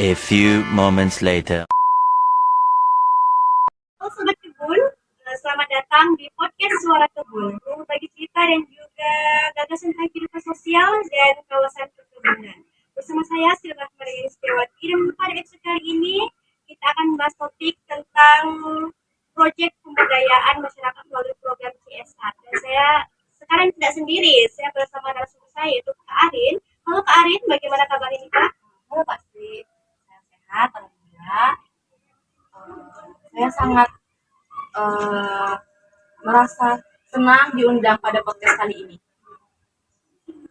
A few moments later. Halo Sobat Kebun, selamat datang di podcast Suara Kebun. Berbagi cerita dan juga gagasan tentang kehidupan sosial dan kawasan perkebunan. Bersama saya Silvia Maria Setiawati, dan pada episode kali ini kita akan membahas topik tentang proyek pemberdayaan masyarakat melalui program CSR. Dan saya sekarang tidak sendiri, saya bersama narasumber saya yaitu Kak Arin. Halo Kak Arin, bagaimana kabar ini Kak? Halo pasti saya sehat, alhamdulillah. Saya sangat merasa senang diundang pada podcast kali ini.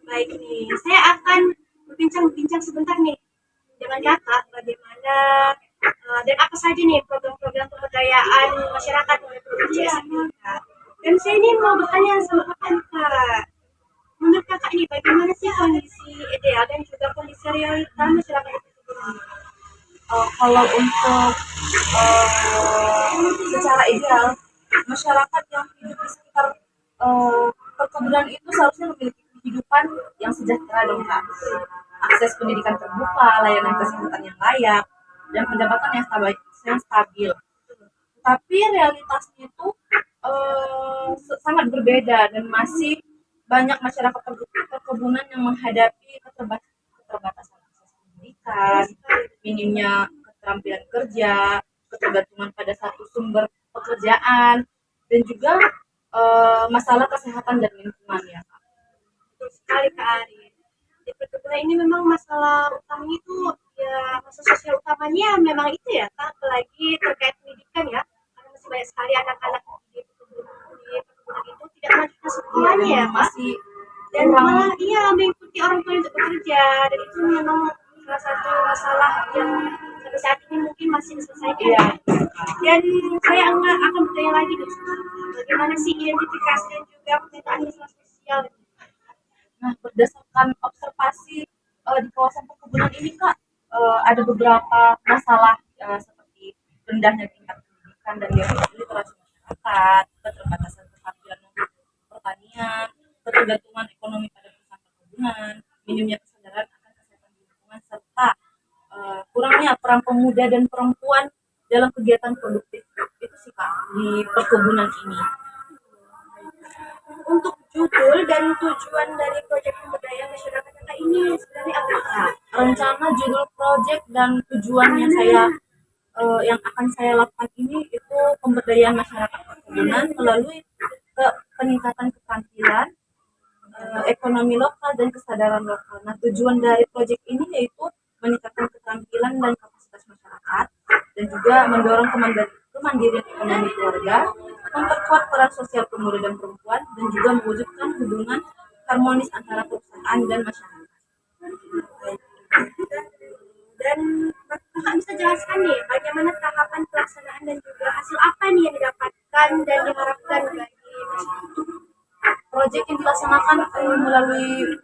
Baik nih, saya akan berbincang sebentar nih dengan kakak bagaimana dan apa saja nih program-program pemberdayaan masyarakat melalui program CSR ini, Kak. Dan saya ini mau bertanya sama kakak nih, Kak. Menurut kakak ini bagaimana sih kondisi ideal dan juga kondisi realita masyarakat itu sendiri? Kalau untuk secara ideal, masyarakat yang hidup di sekitar perkebunan itu seharusnya memiliki kehidupan yang sejahtera dong Kak. Akses pendidikan terbuka, layanan kesehatan yang layak, dan pendapatan yang stabil. Tapi realitasnya itu sangat berbeda dan masih banyak masyarakat perkebunan yang menghadapi keterbatasan akses pendidikan, minimnya keterampilan kerja, ketergantungan pada satu sumber pekerjaan, dan juga masalah kesehatan dan lingkungan ya. Betul sekali Kak Ari. Di perkebunan ini memang masalah utamanya itu ya masalah sosial utamanya memang itu ya Kak, apalagi terkait pendidikan ya. Karena masih banyak sekali anak-anak di perkebunan itu tidak melanjutkan sekolahnya ya Kak. Masih Dan malah iya mengikuti orang tua untuk bekerja, dan itu memang salah satu masalah yang sampai saat ini mungkin masih diselesaikan. Iya. Dan saya akan bertanya lagi nih, bagaimana sih identifikasi dan juga pemetaan masalah sosial? Nah, berdasarkan observasi di kawasan perkebunan ini Kak, ada beberapa masalah seperti rendahnya tingkat pendidikan dan literasi masyarakat, keterbatasan keterampilan untuk pertanian, ketergantungan ekonomi pada perusahaan perkebunan, minimnya kesadaran akan kesehatan lingkungan, serta kurangnya peran pemuda dan perempuan dalam kegiatan produktif. Itu sih Kak di perkebunan ini. Untuk judul dan tujuan dari proyek pemberdayaan masyarakat kita ini sebenarnya apa Kak? Rencana judul proyek dan tujuan yang akan saya lakukan ini itu pemberdayaan masyarakat perkebunan melalui peningkatan keterampilan ekonomi lokal dan kesadaran lokal. Nah, tujuan dari proyek ini yaitu meningkatkan keterampilan dan kapasitas masyarakat dan juga mendorong kemandirian ekonomi keluarga, memperkuat peran sosial pemuda dan perempuan, dan juga mewujudkan hubungan harmonis antara perusahaan dan masyarakat. Dan Kakak bisa jelaskan nih bagaimana tahapan pelaksanaan dan juga hasil apa nih yang didapatkan dan diharapkan bagi masyarakat? Proyek yang dilaksanakan melalui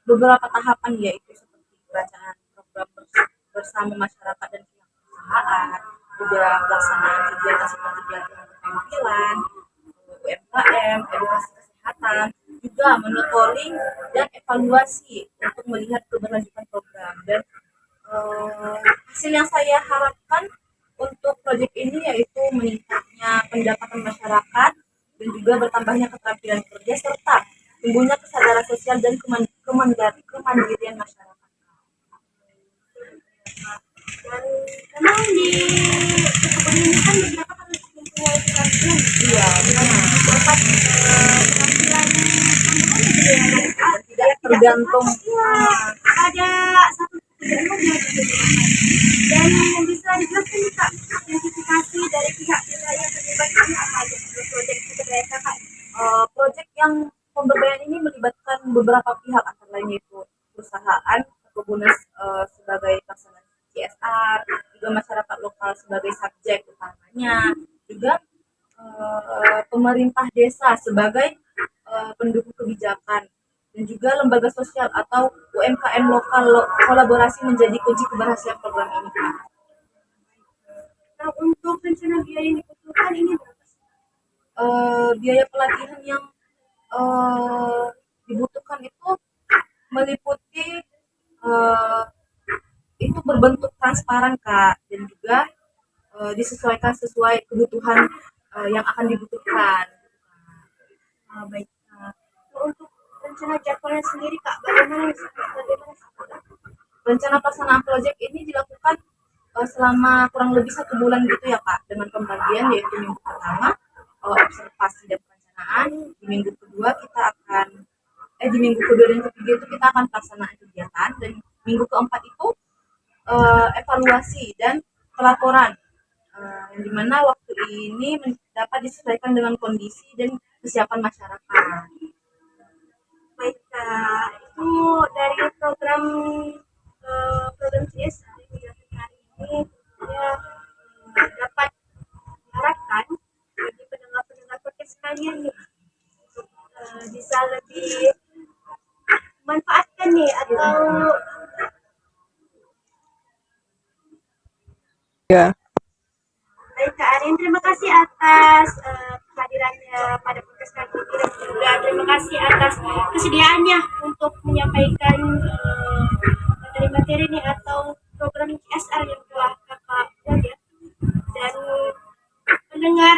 beberapa tahapan yaitu seperti perancangan program bersama masyarakat dan pihak perusahaan, juga pelaksanaan kegiatan seperti pelatihan keterampilan, UMKM, edukasi kesehatan, juga monitoring dan evaluasi untuk melihat keberlanjutan program. Dan hasil yang saya harapkan untuk proyek ini yaitu meningkatnya pendapatan masyarakat dan juga bertambahnya keterampilan kerja serta tumbuhnya kesadaran sosial dan kemandirian masyarakat. Dan memang di perkebunan ini kan masyarakat harus mempunyai keterampilan. Iya, Dapat keterampilan tambahan gitu ya Kak. tidak tergantung Ada satu pekerjaan yang dikerjakan. Dan yang bisa dijelaskan nih Kak, identifikasi dari pihak yang terlibat ini apa aja sebelum proyek pemberdayaan Kakak? proyek yang pemberdayaan ini melibatkan beberapa pihak antara lain yaitu perusahaan, perkebunan sebagai pelaksana CSR, juga masyarakat lokal sebagai subjek utamanya, juga pemerintah desa sebagai pendukung kebijakan, dan juga lembaga sosial atau UMKM lokal kolaborasi menjadi kunci keberhasilan program ini. Nah, untuk rencana biaya yang dibutuhkan ini berapa sih? Biaya pelatihan yang dibutuhkan itu meliputi itu transparan Kak, dan juga disesuaikan sesuai kebutuhan yang akan dibutuhkan. Baik. Untuk rencana jadwalnya sendiri Kak, bagaimana? Rencana pelaksanaan proyek ini dilakukan selama kurang lebih 1 bulan gitu ya Kak, dengan pembagian yaitu minggu pertama observasi dan perencanaan, di minggu kedua kita akan di minggu kedua dan ketiga itu kita akan pelaksanaan kegiatan, dan minggu keempat itu evaluasi dan pelaporan, yang dimana waktu ini dapat disesuaikan dengan kondisi dan kesiapan masyarakat. Baik Kak, itu dari program CSR yang dilakukan hari ini ya dapat diharapkan bagi pendengar-pendengar podcast sekalian nih untuk bisa lebih manfaatkan nih atau baik Kak Arin, terima kasih atas kehadirannya pada podcast kali ini dan juga terima kasih atas kesediaannya untuk menyampaikan materi-materi nih atau program CSR yang telah Kakak buat ya. Dan pendengar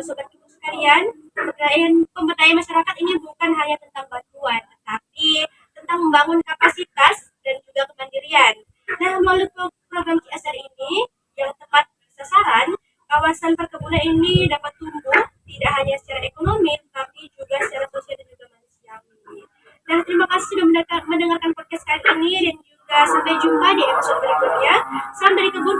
sobat ibu sekalian, pemberdayaan masyarakat ini bukan hanya tentang bantuan, tetapi tentang membangun kapasitas dan juga kemandirian. Nah, melalui program CSR ini yang tepat sasaran, kawasan perkebunan ini dapat tumbuh tidak hanya secara ekonomi, tapi juga secara sosial dan juga manusiawi. Nah, terima kasih sudah mendengarkan podcast kali ini dan juga sampai jumpa di episode berikutnya. Salam dari kebun